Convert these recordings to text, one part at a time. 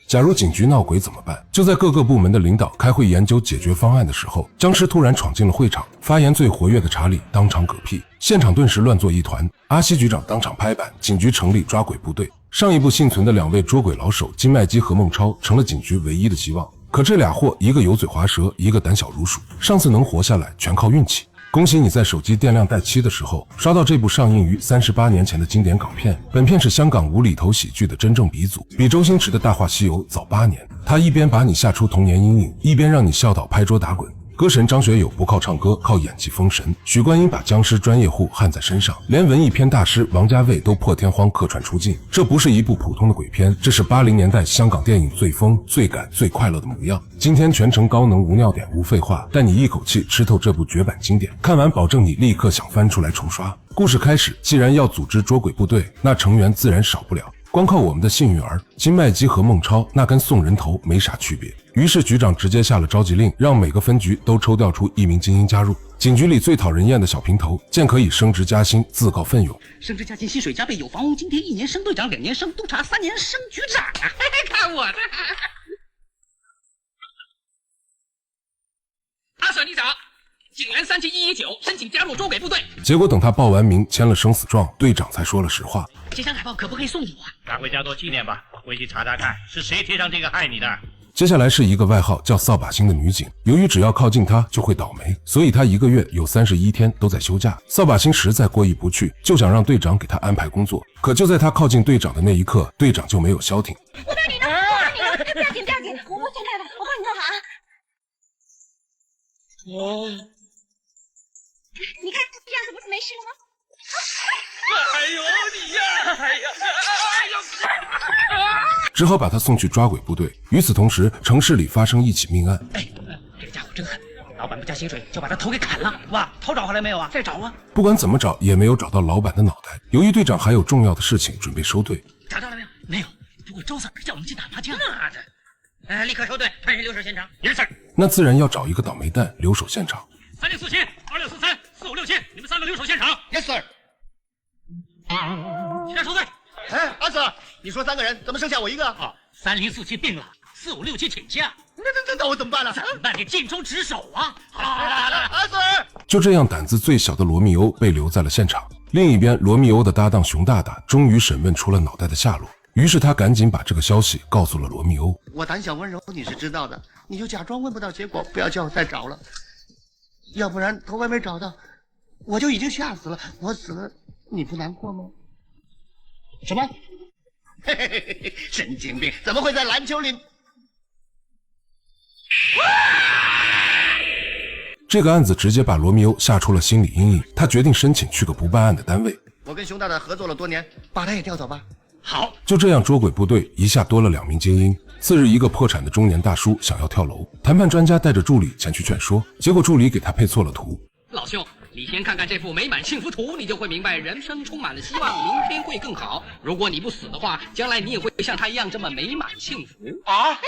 假如警局闹鬼怎么办？就在各个部门的领导开会研究解决方案的时候，僵尸突然闯进了会场，发言最活跃的查理当场嗝屁，现场顿时乱作一团。阿西局长当场拍板，警局成立抓鬼部队。上一部幸存的2位捉鬼老手金麦基和孟超成了警局唯一的希望。可这俩货，一个油嘴滑舌，一个胆小如鼠，上次能活下来全靠运气。恭喜你在手机电量待期的时候刷到这部上映于38年前的经典港片。本片是香港无厘头喜剧的真正鼻祖，比周星驰的《大话西游》早8年。他一边把你吓出童年阴影，一边让你笑倒拍桌打滚。歌神张学友不靠唱歌，靠演技封神。许冠英把僵尸专业户焊在身上，连文艺片大师王家卫都破天荒客串出镜。这不是一部普通的鬼片，这是80年代香港电影最疯、最赶、最快乐的模样。今天全程高能无尿点无废话，带你一口气吃透这部绝版经典，看完保证你立刻想翻出来重刷。故事开始，既然要组织捉鬼部队，那成员自然少不了。光靠我们的幸运儿金麦基和孟超，那跟送人头没啥区别。于是局长直接下了召集令，让每个分局都抽调出1名精英加入。警局里最讨人厌的小平头，见可以升职加薪，自告奋勇。升职加薪，薪水加倍，有房屋津贴，1年升队长，2年升督察，3年升局长啊！看我的！阿 Sir 你早，警员37119申请加入捉鬼部队。结果等他报完名，签了生死状，队长才说了实话。这张海报可不可以送给我？拿回家做纪念吧，回去查查看是谁贴上这个害你的。接下来是一个外号叫扫把星的女警，由于只要靠近她就会倒霉，所以她1个月有31天都在休假。扫把星实在过意不去，就想让队长给她安排工作。可就在她靠近队长的那一刻，队长就没有消停。我帮你呢，我帮你呢，不要紧不要紧，我先来吧，我帮你弄好啊。你看这样子不是没事了吗？哎呦你呀！哎呀！只好把他送去抓鬼部队。与此同时，城市里发生一起命案。这个家伙真狠，老板不加薪水就把他头给砍了。哇，头找回来没有啊？再找啊！不管怎么找，也没有找到老板的脑袋。由于队长还有重要的事情准备收队，找到了没有？没有。不过周 Sir 叫我们去打麻将。妈的！立刻收队，派人留守现场。Yes sir。那自然要找一个倒霉蛋留守现场。3647、2643、4567，你们3个留守现场。Yes sir。起来收队。哎，阿 Sir，你说3个人，怎么剩下我一个？啊，3047病了，4567请假。那我怎么办呢？怎么办？得尽忠职守啊！阿 Sir。就这样，胆子最小的罗密欧被留在了现场。另一边，罗密欧的搭档熊大大终于审问出了脑袋的下落。于是他赶紧把这个消息告诉了罗密欧。我胆小温柔，你是知道的，你就假装问不到结果，不要叫我再找了，要不然头还没找到，我就已经吓死了。我死了，你不难过吗？什么？嘿嘿嘿嘿，神经病！怎么会在篮球里？这个案子直接把罗密欧吓出了心理阴影，他决定申请去个不办案的单位。我跟熊大大合作了多年，把他也调走吧。好，就这样，捉鬼部队一下多了2名精英。次日，一个破产的中年大叔想要跳楼，谈判专家带着助理前去劝说，结果助理给他配错了图。老兄，你先看看这幅美满幸福图，你就会明白人生充满了希望，明天会更好。如果你不死的话，将来你也会像他一样这么美满幸福啊！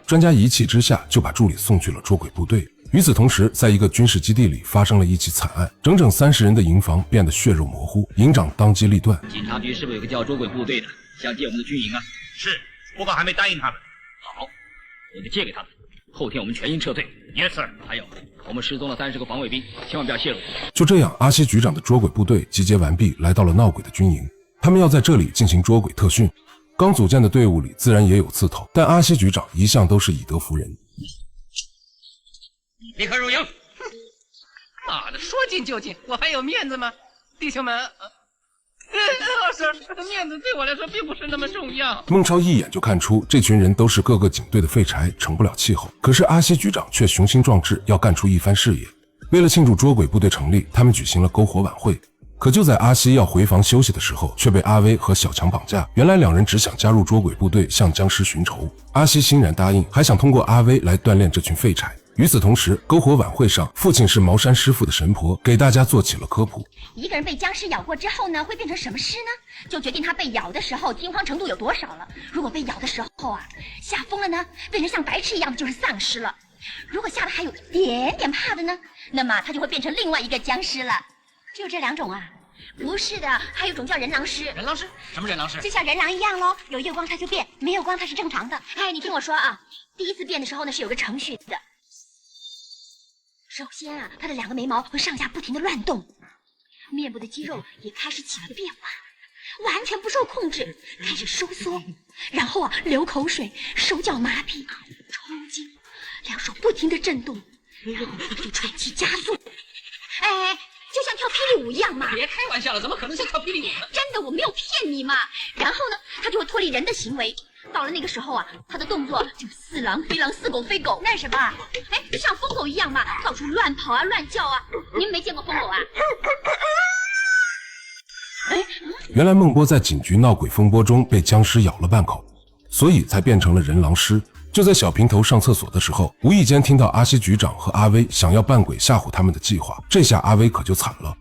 专家一气之下就把助理送去了捉鬼部队。与此同时，在一个军事基地里发生了一起惨案，整整30人的营房变得血肉模糊，营长当机立断。警察局是不是有个叫捉鬼部队的，想借我们的军营啊？是，不过还没答应他们。好，我就借给他们。后天我们全营撤退。Yes sir。还有，我们失踪了30个防卫兵，千万不要泄露。就这样，阿西局长的捉鬼部队集结完毕，来到了闹鬼的军营。他们要在这里进行捉鬼特训。刚组建的队伍里自然也有刺头，但阿西局长一向都是以德服人。立刻入营！妈的，说进就进，我还有面子吗？弟兄们，老师，面子对我来说并不是那么重要。孟超一眼就看出这群人都是各个警队的废柴，成不了气候。可是阿西局长却雄心壮志，要干出一番事业。为了庆祝捉鬼部队成立，他们举行了篝火晚会。可就在阿西要回房休息的时候，却被阿威和小强绑架。原来2人只想加入捉鬼部队，向僵尸寻仇。阿西欣然答应，还想通过阿威来锻炼这群废柴。与此同时，篝火晚会上，父亲是茅山师傅的神婆给大家做起了科普。一个人被僵尸咬过之后呢，会变成什么尸呢？就决定他被咬的时候惊慌程度有多少了。如果被咬的时候啊，吓疯了呢，变成像白痴一样的就是丧尸了。如果吓得还有一点点怕的呢，那么他就会变成另外一个僵尸了。只有这2种啊。不是的，还有种叫人狼师。人狼师？什么人狼师？就像人狼一样喽，有月光它就变，没有光它是正常的。哎，你听我说啊，第一次变的时候呢是有个程序的。首先啊，它的2个眉毛会上下不停的乱动，面部的肌肉也开始起了变化。完全不受控制，开始收缩，然后啊流口水，手脚麻痹，抽筋，2手不停的震动，然后就喘气加速，哎，就像跳霹雳舞一样嘛！别开玩笑了，怎么可能像跳霹雳舞呢？真的，我没有骗你嘛。然后呢，他就会脱离人的行为，到了那个时候啊，他的动作就似狼非狼，似狗非狗，那什么，哎，就像疯狗一样嘛，到处乱跑啊，乱叫啊。你们没见过疯狗啊？原来孟波在警局闹鬼风波中被僵尸咬了半口，所以才变成了人狼师。就在小平头上厕所的时候，无意间听到阿西局长和阿威想要扮鬼吓唬他们的计划，这下阿威可就惨了。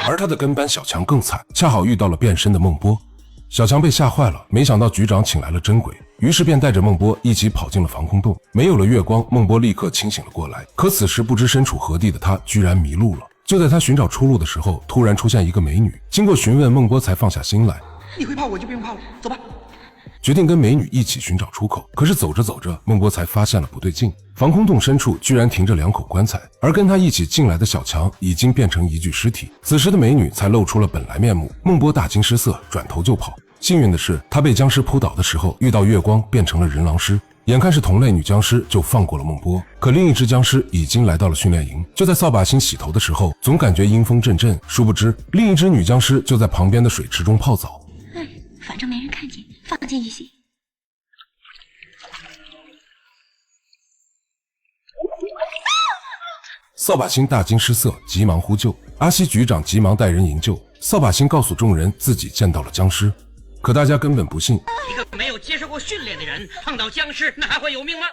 而他的跟班小强更惨，恰好遇到了变身的孟波。小强被吓坏了，没想到局长请来了真鬼，于是便带着孟波一起跑进了防空洞。没有了月光，孟波立刻清醒了过来，可此时不知身处何地的他居然迷路了。就在他寻找出路的时候，突然出现一个美女，经过询问，孟波才放下心来。你会怕我就不用怕了，走吧。决定跟美女一起寻找出口。可是走着走着，孟波才发现了不对劲，防空洞深处居然停着2口棺材，而跟他一起进来的小强已经变成一具尸体。此时的美女才露出了本来面目，孟波大惊失色，转头就跑。幸运的是，他被僵尸扑倒的时候遇到月光，变成了人狼师。眼看是同类女僵尸，就放过了孟波。可另一只僵尸已经来到了训练营，就在扫把星洗头的时候，总感觉阴风阵阵，殊不知另一只女僵尸就在旁边的水池中泡澡。哎，反正没人看见，放进去洗。扫把星大惊失色，急忙呼救。阿西局长急忙带人营救。扫把星告诉众人自己见到了僵尸，可大家根本不信。一个没有接受过训练的人碰到僵尸，那还会有命吗？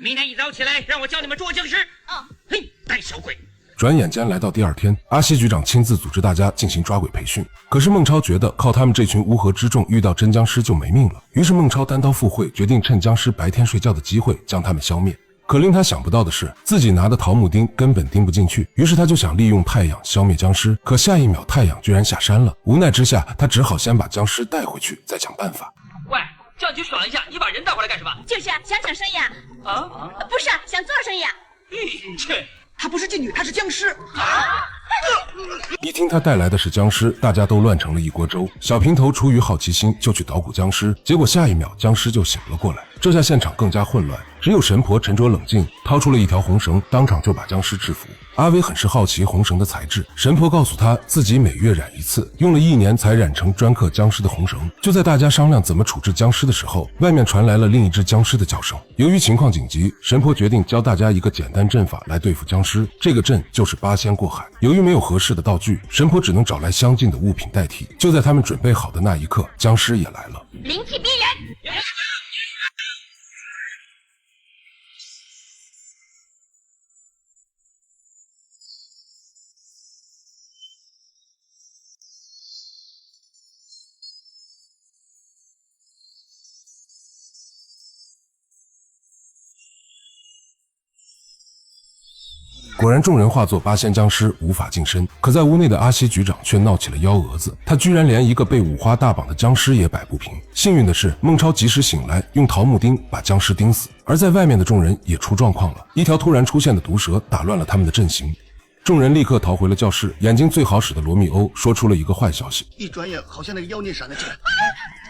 明天一早起来，让我教你们捉僵尸。嘿，胆小鬼！转眼间来到第2天，阿西局长亲自组织大家进行抓鬼培训。可是孟超觉得靠他们这群乌合之众遇到真僵尸就没命了，于是孟超单刀赴会，决定趁僵尸白天睡觉的机会将他们消灭。可令他想不到的是，自己拿的桃木钉根本钉不进去，于是他就想利用太阳消灭僵尸。可下一秒太阳居然下山了，无奈之下，他只好先把僵尸带回去，再想办法。喂，叫你去爽一下，你把人带回来干什么？就是啊，想生意啊。不是啊，想做生意啊。切，她不是妓女，她是僵尸。一听他带来的是僵尸，大家都乱成了一锅粥。小平头出于好奇心就去捣鼓僵尸，结果下一秒僵尸就醒了过来，这下现场更加混乱。只有神婆沉着冷静，掏出了一条红绳，当场就把僵尸制服。阿威很是好奇红绳的材质，神婆告诉他自己每月染1次，用了1年才染成专克僵尸的红绳。就在大家商量怎么处置僵尸的时候，外面传来了另一只僵尸的叫声。由于情况紧急，神婆决定教大家一个简单阵法来对付僵尸，这个阵就是8仙过海。由于没有合适的道具，神婆只能找来相近的物品代替。就在他们准备好的那一刻，僵尸也来了。灵气逼人。果然众人化作8仙僵尸，无法近身。可在屋内的阿西局长却闹起了幺蛾子，他居然连一个被五花大绑的僵尸也摆不平。幸运的是，孟超及时醒来，用桃木钉把僵尸钉死。而在外面的众人也出状况了，一条突然出现的毒蛇打乱了他们的阵型。众人立刻逃回了教室。眼睛最好使的罗密欧说出了一个坏消息，一转眼好像那个妖孽闪了进来。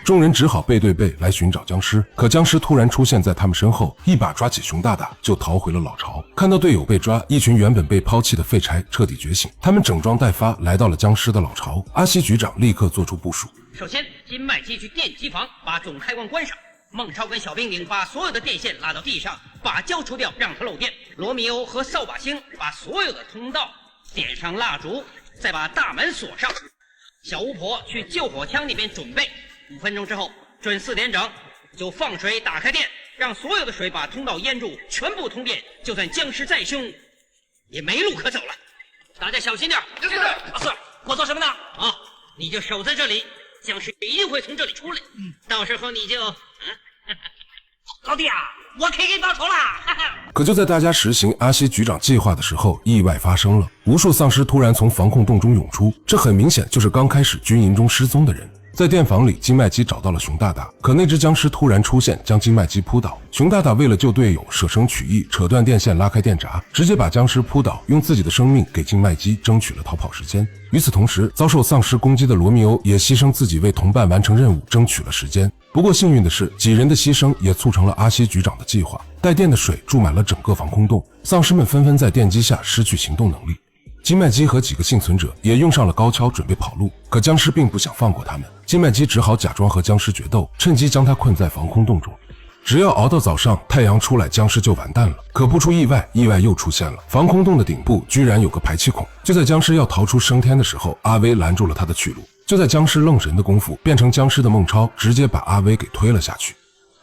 众人只好背对背来寻找僵尸，可僵尸突然出现在他们身后，一把抓起熊大大就逃回了老巢。看到队友被抓，一群原本被抛弃的废柴彻底觉醒，他们整装待发来到了僵尸的老巢。阿西局长立刻做出部署，首先金麦基去电机房把总开关关上，孟超跟小兵丁把所有的电线拉到地上，把胶除掉让它漏电。罗密欧和扫把星把所有的通道点上蜡烛，再把大门锁上。小巫婆去救火枪那边准备，5分钟之后准4点整就放水打开电，让所有的水把通道淹住，全部通电，就算僵尸再凶也没路可走了。大家小心点。是。我做什么呢？你就守在这里，僵尸一定会从这里出来，到时候你就老弟啊，我可以给你报仇啦！可就在大家实行阿西局长计划的时候，意外发生了，无数丧尸突然从防控洞中涌出，这很明显就是刚开始军营中失踪的人。在电房里，金麦基找到了熊大大，可那只僵尸突然出现，将金麦基扑倒。熊大大为了救队友，舍生取义，扯断电线，拉开电闸，直接把僵尸扑倒，用自己的生命给金麦基争取了逃跑时间。与此同时，遭受丧尸攻击的罗密欧也牺牲自己为同伴完成任务争取了时间。不过幸运的是，几人的牺牲也促成了阿西局长的计划。带电的水注满了整个防空洞，丧尸们纷纷在电击下失去行动能力。金麦基和几个幸存者也用上了高跷准备跑路，可僵尸并不想放过他们。金麦基只好假装和僵尸决斗，趁机将他困在防空洞中。只要熬到早上，太阳出来，僵尸就完蛋了。可不出意外，意外又出现了。防空洞的顶部居然有个排气孔，就在僵尸要逃出升天的时候，阿威拦住了他的去路。就在僵尸愣神的功夫，变成僵尸的孟超直接把阿威给推了下去。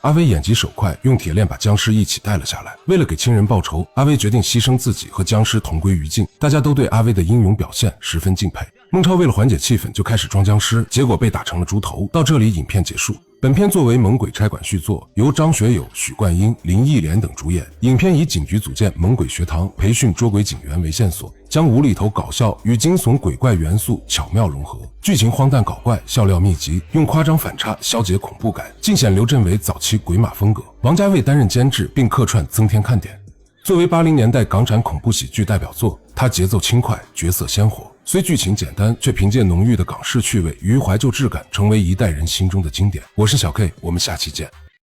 阿威眼疾手快，用铁链把僵尸一起带了下来。为了给亲人报仇，阿威决定牺牲自己和僵尸同归于尽。大家都对阿威的英勇表现十分敬佩。孟超为了缓解气氛，就开始装僵尸，结果被打成了猪头。到这里，影片结束。本片作为《猛鬼差馆》续作，由张学友、许冠英、林忆莲等主演。影片以警局组建猛鬼学堂，培训捉鬼警员为线索，将无厘头搞笑与惊悚鬼怪元素巧妙融合，剧情荒诞搞怪，笑料密集，用夸张反差消解恐怖感，尽显刘镇伟早期鬼马风格。王家卫担任监制，并客串增添看点。作为80年代港产恐怖喜剧代表作，它节奏轻快，角色鲜活，虽剧情简单，却凭借浓郁的港式趣味与怀旧质感，成为一代人心中的经典。我是小 K，我们下期见。